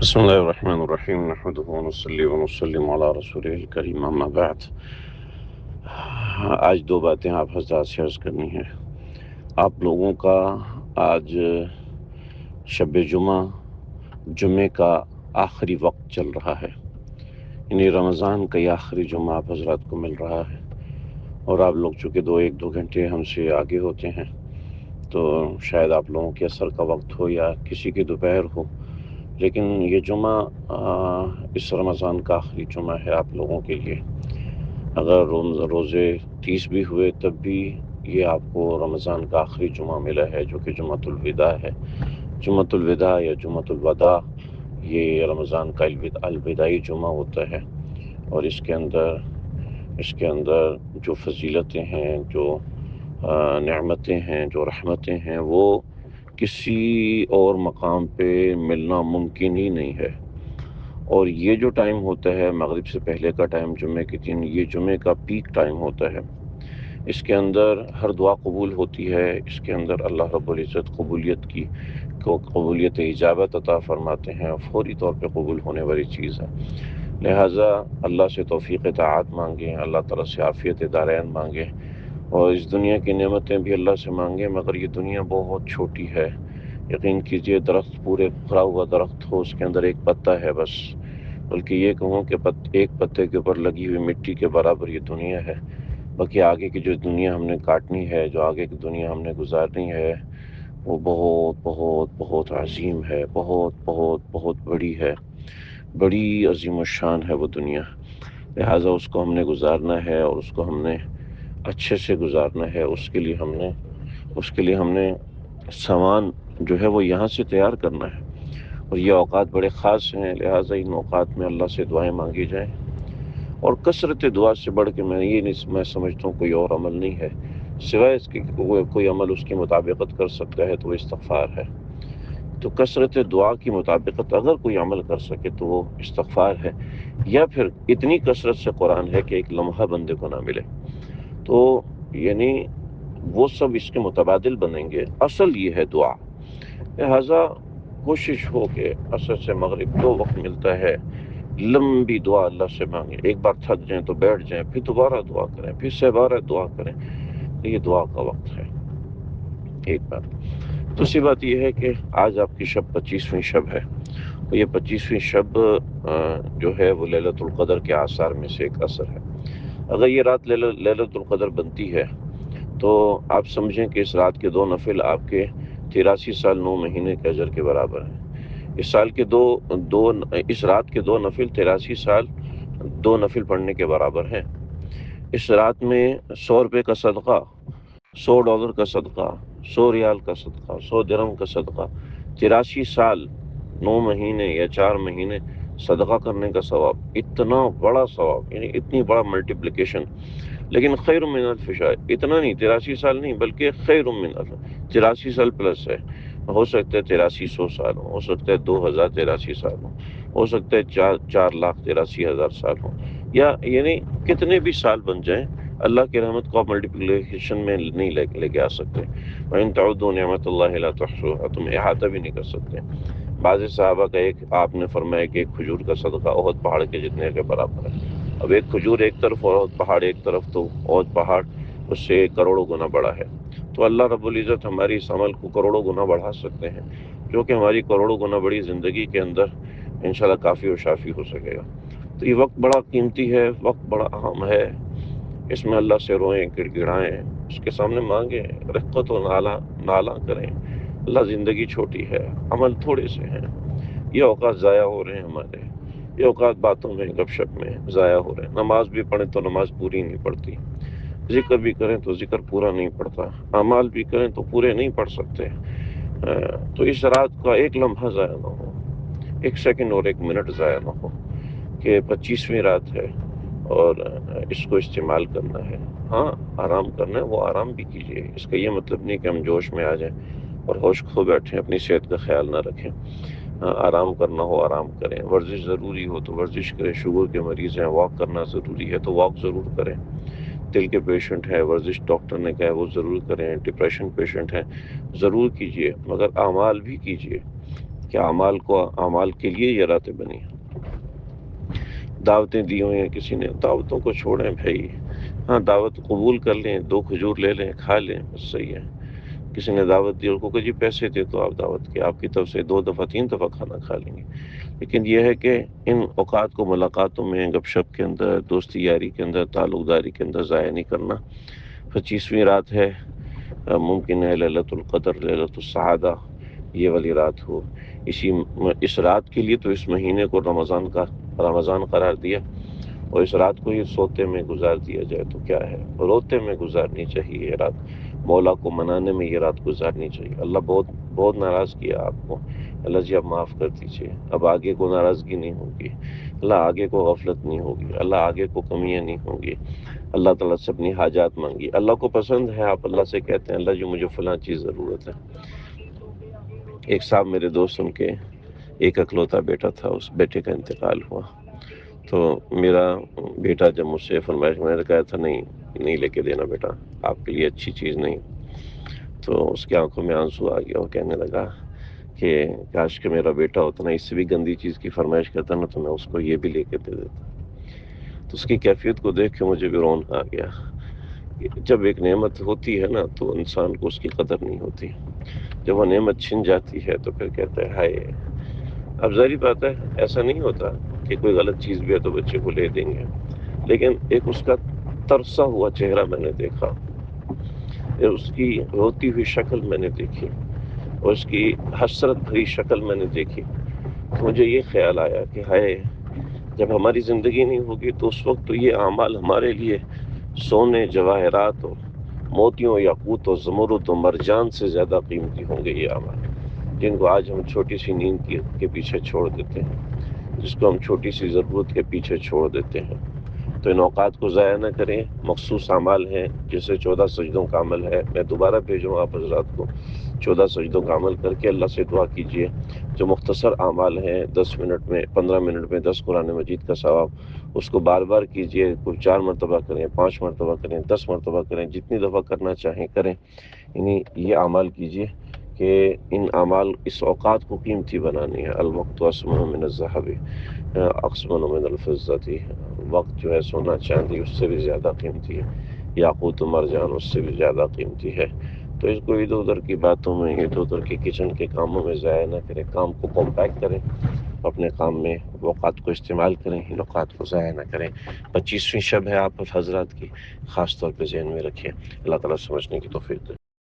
بسم اللہ الرحمن الرحیم نحمدہ ونصلی ونسلم علی رسولہ الکریم اما بعد۔ آج دو باتیں آپ حضرات سے عرض کرنی ہیں۔ آپ لوگوں کا آج شب جمعے کا آخری وقت چل رہا ہے، یعنی رمضان کا یہ آخری جمعہ آپ حضرات کو مل رہا ہے، اور آپ لوگ چونکہ ایک دو گھنٹے ہم سے آگے ہوتے ہیں تو شاید آپ لوگوں کے عصر کا وقت ہو یا کسی کی دوپہر ہو، لیکن یہ جمعہ اس رمضان کا آخری جمعہ ہے آپ لوگوں کے لیے۔ اگر روزے 30 بھی ہوئے تب بھی یہ آپ کو رمضان کا آخری جمعہ ملا ہے، جو کہ جمعۃ الوداع ہے۔ جمعۃ الوداع یا جمعۃ الوداع یہ رمضان کا الوداعی جمعہ ہوتا ہے، اور اس کے اندر جو فضیلتیں ہیں، جو نعمتیں ہیں، جو رحمتیں ہیں، وہ کسی اور مقام پہ ملنا ممکن ہی نہیں ہے۔ اور یہ جو ٹائم ہوتا ہے مغرب سے پہلے کا ٹائم، جمعے کے دن یہ جمعے کا پیک ٹائم ہوتا ہے۔ اس کے اندر ہر دعا قبول ہوتی ہے، اس کے اندر اللہ رب العزت قبولیت اجابت عطا فرماتے ہیں، فوری طور پہ قبول ہونے والی چیز ہے۔ لہٰذا اللہ سے توفیق طاعت مانگیں، اللہ تعالیٰ سے عافیت دارین مانگیں، اور اس دنیا کی نعمتیں بھی اللہ سے مانگیں، مگر یہ دنیا بہت چھوٹی ہے۔ یقین کیجئے درخت پورے بھرا ہوا درخت ہو، اس کے اندر ایک پتا ہے بس، بلکہ یہ کہوں کہ ایک پتے کے اوپر لگی ہوئی مٹی کے برابر یہ دنیا ہے۔ باقی آگے کی جو دنیا ہم نے کاٹنی ہے، جو آگے کی دنیا ہم نے گزارنی ہے، وہ بہت بہت بہت عظیم ہے، بہت بہت بہت بڑی ہے، بڑی عظیم الشان ہے وہ دنیا۔ لہٰذا اس کو ہم نے گزارنا ہے، اور اس کو ہم نے اچھے سے گزارنا ہے۔ اس کے لیے ہم نے سامان جو ہے وہ یہاں سے تیار کرنا ہے، اور یہ اوقات بڑے خاص ہیں، لہٰذا ان اوقات میں اللہ سے دعائیں مانگی جائیں۔ اور کثرت دعا سے بڑھ کے میں سمجھتا ہوں کوئی اور عمل نہیں ہے، سوائے اس کے کوئی عمل اس کی مطابقت کر سکتا ہے تو وہ استغفار ہے۔ تو کثرت دعا کی مطابقت اگر کوئی عمل کر سکے تو وہ استغفار ہے، یا پھر اتنی کثرت سے قرآن ہے کہ ایک لمحہ بندے کو نہ ملے، تو یعنی وہ سب اس کے متبادل بنیں گے۔ اصل یہ ہے دعا۔ لہٰذا کوشش ہو کہ عصر سے مغرب 2 وقت ملتا ہے، لمبی دعا اللہ سے مانگیں، ایک بار تھک جائیں تو بیٹھ جائیں، پھر دوبارہ دعا کریں، پھر سے دوبارہ دعا کریں۔ یہ دعا کا وقت ہے، ایک بات۔ دوسری بات یہ ہے کہ آج آپ کی شب 25ویں شب ہے، اور یہ 25ویں شب جو ہے وہ لیلۃ القدر کے آثار میں سے ایک اثر ہے۔ اگر یہ رات لیلۃ القدر بنتی ہے تو آپ سمجھیں کہ اس رات کے 2 نفل آپ کے 83 سال 9 مہینے کے اجر کے برابر ہیں۔ اس رات کے 2 نفل 83 سال 2 نفل پڑھنے کے برابر ہیں۔ اس رات میں 100 روپے کا صدقہ، $100 کا صدقہ، 100 ریال کا صدقہ، 100 درہم کا صدقہ، 83 سال 9 مہینے یا 4 مہینے صدقہ کرنے کا ثواب، اتنا بڑا ثواب، یعنی اتنی بڑا ملٹیپلیکیشن۔ لیکن خیر من الف شہر، اتنا نہیں، 83 سال نہیں، بلکہ خیر من الف، 83 سال پلس ہے۔ ہو سکتا ہے 8300 سال ہو سکتا ہے 2083 سال ہو سکتا ہے 4,83,000 سال ہو، یا یعنی کتنے بھی سال بن جائیں، اللہ کی رحمت کو آپ ملٹیپلیکیشن میں نہیں لے کے آ سکتے۔ وَإِن تَعُدُّوا نِعْمَتَ اللَّهِ لَا تُحْصُوهَا، تم احاطہ بھی نہیں کر سکتے۔ بعض صحابہ کا آپ نے فرمایا کہ ایک کھجور کا صدقہ احد پہاڑ کے جتنے کے برابر ہے۔ اب ایک کھجور ایک طرف اور احد پہاڑ ایک طرف، تو احد پہاڑ اس سے کروڑوں گنا بڑا ہے۔ تو اللہ رب العزت ہماری اس عمل کو کروڑوں گنا بڑھا سکتے ہیں، جو کہ ہماری کروڑوں گنا بڑی زندگی کے اندر انشاءاللہ کافی و شافی ہو سکے گا۔ تو یہ وقت بڑا قیمتی ہے، وقت بڑا اہم ہے، اس میں اللہ سے روئیں، گڑ گڑائیں، اس کے سامنے مانگیں، رقت و نالا کریں۔ اللہ، زندگی چھوٹی ہے، عمل تھوڑے سے ہیں، یہ اوقات ضائع ہو رہے ہیں ہمارے، یہ اوقات باتوں میں گپ شپ میں ضائع ہو رہے ہیں۔ نماز بھی پڑھیں تو نماز پوری نہیں پڑتی، ذکر بھی کریں تو ذکر پورا نہیں پڑتا، اعمال بھی کریں تو پورے نہیں پڑھ سکتے۔ تو اس رات کا ایک لمحہ ضائع نہ ہو، ایک سیکنڈ اور ایک منٹ ضائع نہ ہو، کہ 25ویں رات ہے اور اس کو استعمال کرنا ہے۔ ہاں، آرام کرنا ہے، وہ آرام بھی کیجیے، اس کا یہ مطلب نہیں کہ ہم جوش میں آ جائیں اور ہوش کھو بیٹھیں، اپنی صحت کا خیال نہ رکھیں۔ آرام کرنا ہو آرام کریں، ورزش ضروری ہو تو ورزش کریں، شوگر کے مریض ہیں واک کرنا ضروری ہے تو واک ضرور کریں، دل کے پیشنٹ ہے ورزش ڈاکٹر نے کہا ہے وہ ضرور کریں، ڈپریشن پیشنٹ ہیں ضرور کیجیے، مگر اعمال بھی کیجیے۔ کہ اعمال کے لیے یہ راتیں بنی ہیں۔ دعوتیں دی ہوئی ہیں کسی نے، دعوتوں کو چھوڑیں بھائی، ہاں دعوت قبول کر لیں، 2 کھجور لے لیں، کھا لیں، بس صحیح ہے۔ کسی نے دعوت دی، ان کو کہ جی پیسے دے تو آپ دعوت کے، آپ کی طرف سے 2 دفعہ 3 دفعہ کھانا کھا لیں گے، لیکن یہ ہے کہ ان اوقات کو ملاقاتوں میں، گپ شپ کے اندر، دوستی یاری کے اندر، تعلق داری کے اندر ضائع نہیں کرنا۔ 25ویں رات ہے، ممکن ہے لیلۃ القدر، لیلۃ السعادہ یہ والی رات ہو۔ اس رات کے لیے تو اس مہینے کو رمضان قرار دیا، اور اس رات کو یہ سوتے میں گزار دیا جائے تو کیا ہے، روتے میں گزارنی چاہیے یہ رات، مولا کو منانے میں یہ رات گزارنی چاہیے۔ اللہ بہت بہت ناراض کیا آپ کو، اللہ جی اب معاف کر دیجیے، اب آگے کو ناراضگی نہیں ہوگی، اللہ آگے کو غفلت نہیں ہوگی، اللہ آگے کو کمیاں نہیں ہوں گی، اللہ تعالیٰ سے اپنی حاجات مانگی۔ اللہ کو پسند ہے آپ اللہ سے کہتے ہیں اللہ جی مجھے فلاں چیز ضرورت ہے۔ ایک صاحب میرے دوست، ان کے ایک اکلوتا بیٹا تھا، اس بیٹے کا انتقال ہوا، تو میرا بیٹا جب مجھ سے فرمائش، میں نے کہا تھا نہیں لے کے دینا بیٹا، آپ کے لیے اچھی چیز نہیں، تو اس کی آنکھوں میں آنسو آ گیا، وہ کہنے لگا کہ کاش کہ میرا بیٹا ہوتا نا، اس سے بھی گندی چیز کی فرمائش کرتا نا تو میں اس کو یہ بھی لے کے دے دیتا۔ تو اس کی کیفیت کو دیکھ کے مجھے بھی رون آ گیا۔ جب ایک نعمت ہوتی ہے نا تو انسان کو اس کی قدر نہیں ہوتی، جب وہ نعمت چھن جاتی ہے تو پھر کہتا ہے ہائے۔ اب ظاہری بات ہے ایسا نہیں ہوتا کہ کوئی غلط چیز بھی ہے تو بچے کو لے دیں گے، لیکن ایک اس کا ترسا ہوا چہرہ میں نے دیکھا، اس کی روتی ہوئی شکل میں نے دیکھی، اور اس کی حسرت بھری شکل میں نے دیکھی، تو مجھے یہ خیال آیا کہ ہائے، جب ہماری زندگی نہیں ہوگی تو اس وقت تو یہ اعمال ہمارے لیے سونے، جواہرات اور موتیوں، یاقوت اور زمرد و مرجان سے زیادہ قیمتی ہوں گے یہ اعمال، جن کو آج ہم چھوٹی سی نیند کے پیچھے چھوڑ دیتے ہیں، جس کو ہم چھوٹی سی ضرورت کے پیچھے چھوڑ دیتے ہیں۔ تو ان اوقات کو ضائع نہ کریں۔ مخصوص اعمال ہیں جیسے 14 سجدوں کا عمل ہے، میں دوبارہ بھیجوں آپ حضرات کو، 14 سجدوں کا عمل کر کے اللہ سے دعا کیجئے۔ جو مختصر اعمال ہیں، 10 منٹ میں، 15 منٹ میں 10 قرآن مجید کا ثواب، اس کو بار بار کیجئے، کوئی 4 مرتبہ کریں، 5 مرتبہ کریں، 10 مرتبہ کریں، جتنی دفعہ کرنا چاہیں کریں، یعنی یہ اعمال کیجئے کہ ان اعمال اس اوقات کو قیمتی بنانی ہے۔ الوقت اسمن من الذهب اقسمن من الفضة، وقت جو ہے سونا چاندی اس سے بھی زیادہ قیمتی ہے، یاقوت و مرجان اس سے بھی زیادہ قیمتی ہے۔ تو اس کو ادھر ادھر کی باتوں میں، ادھر ادھر کے کچن کے کاموں میں ضائع نہ کریں، کام کو کمپیکٹ کریں، اپنے کام میں اوقات کو استعمال کریں، ان اوقات کو ضائع نہ کریں۔ 25ویں شب ہے آپ حضرات کی، خاص طور پہ ذہن میں رکھیں۔ اللہ تعالیٰ سمجھنے کی توفیق دے۔